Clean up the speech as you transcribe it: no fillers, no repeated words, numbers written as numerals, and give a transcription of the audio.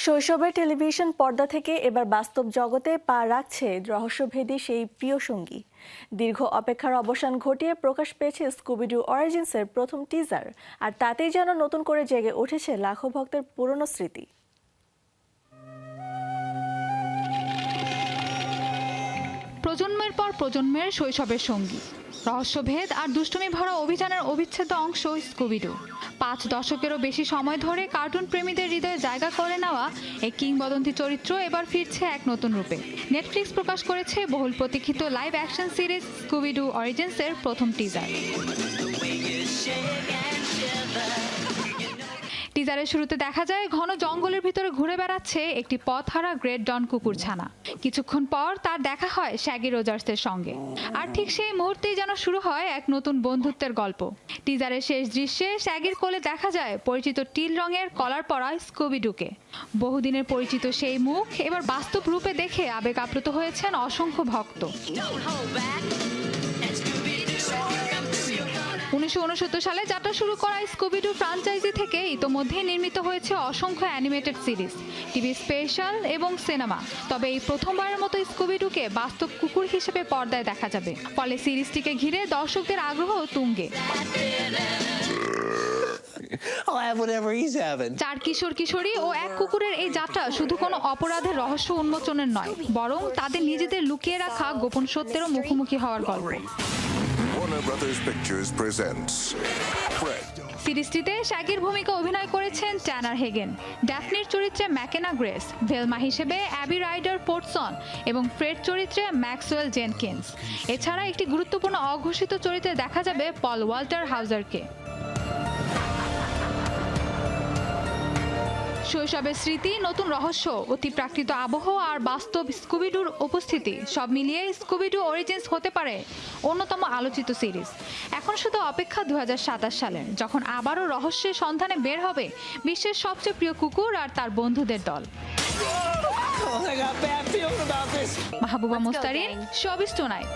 শৈশবের টেলিভিশন পর্দা থেকে এবার বাস্তব জগতে পা রাখছে রহস্যভেদী সেই প্রিয় সঙ্গী। দীর্ঘ অপেক্ষার অবসান ঘটিয়ে প্রকাশ পেয়েছে স্কুবিডু অরিজিনসের প্রথম টিজার, আর তাতেই যেন নতুন করে জেগে উঠেছে লাখো ভক্তের পুরনো স্মৃতি। প্রজন্মের পর প্রজন্মের শৈশবের সঙ্গী, রহস্যভেদ আর দুষ্টুমি ভরা অভিযানের অবিচ্ছেদ্য অংশ স্কুবিডু। 5 দশকেরও বেশি সময় ধরে কার্টুন প্রেমীদের হৃদয়ে জায়গা করে নেওয়া এই কিংবদন্তি চরিত্র এবার ফিরছে এক নতুন রূপে। নেটফ্লিক্স প্রকাশ করেছে বহুল প্রতীক্ষিত লাইভ অ্যাকশন সিরিজ স্কুবিডু অরিজিনসের প্রথম টিজার। টিজারের শুরুতে দেখা যায় ঘন জঙ্গলের ভিতরে ঘুরে বেড়াচ্ছে একটি পথহারা গ্রেট ডন কুকুরছানা। কিছুক্ষণ পর তার দেখা হয় শ্যাগি রোজার্সের সঙ্গে, আর ঠিক সেই মুহূর্তেই যেন শুরু হয় এক নতুন বন্ধুত্বের গল্প। টিজারের শেষ দৃশ্যে শ্যাগির কোলে দেখা যায় পরিচিত টিল রঙের কলার পরা স্কুবিডুকে। বহুদিনের পরিচিত সেই মুখ এবার বাস্তব রূপে দেখে আবেগ আপ্লুত হয়েছেন অসংখ্য ভক্ত। 1969 সালে যাত্রা শুরু করা স্কুবিডু ফ্রাঞ্চাইজি থেকে ইতোমধ্যেই নির্মিত হয়েছে অসংখ্য অ্যানিমেটেড সিরিজ, টিভি স্পেশাল এবং সিনেমা। তবে এই প্রথমবারের মতো স্কুবিডুকে বাস্তব কুকুর হিসেবে পর্দায় দেখা যাবে, ফলে সিরিজটিকে ঘিরে দর্শকদের আগ্রহ তুঙ্গে। 4 কিশোর কিশোরী ও এক কুকুরের এই যাত্রা শুধু কোনো অপরাধের রহস্য উন্মোচনের নয়, বরং তাদের নিজেদের লুকিয়ে রাখা গোপন সত্যেরও মুখোমুখি হওয়ার গল্প। Warner Brothers Pictures presents Fred. সিরিজটিতে শ্যাগির ভূমিকা অভিনয় করেছেন ট্যানার হেগেন, ড্যাফনির চরিত্রে ম্যাকেনা গ্রেস, ভেলমা হিসেবে অ্যাবি রাইডার পোর্টসন এবং ফ্রেড চরিত্রে ম্যাক্সওয়েল জেনকিন্স। এছাড়া একটি গুরুত্বপূর্ণ অঘোষিত চরিত্রে দেখা যাবে পল ওয়াল্টার হাউজারকে। শৈশবের স্মৃতি, নতুন রহস্য, অতিপ্রাকৃত আবহ আর বাস্তব স্কুবিডুর উপস্থিতি সব মিলিয়ে স্কুবিডু অরিজিনস হতে পারে অন্যতম আলোচিত সিরিজ। এখন শুধু অপেক্ষা 2027 সালের, যখন আবারও রহস্যের সন্ধানে বের হবে বিশ্বের সবচেয়ে প্রিয় কুকুর আর তার বন্ধুদের দল। Mahbuba Mustarin, showbiz tonight.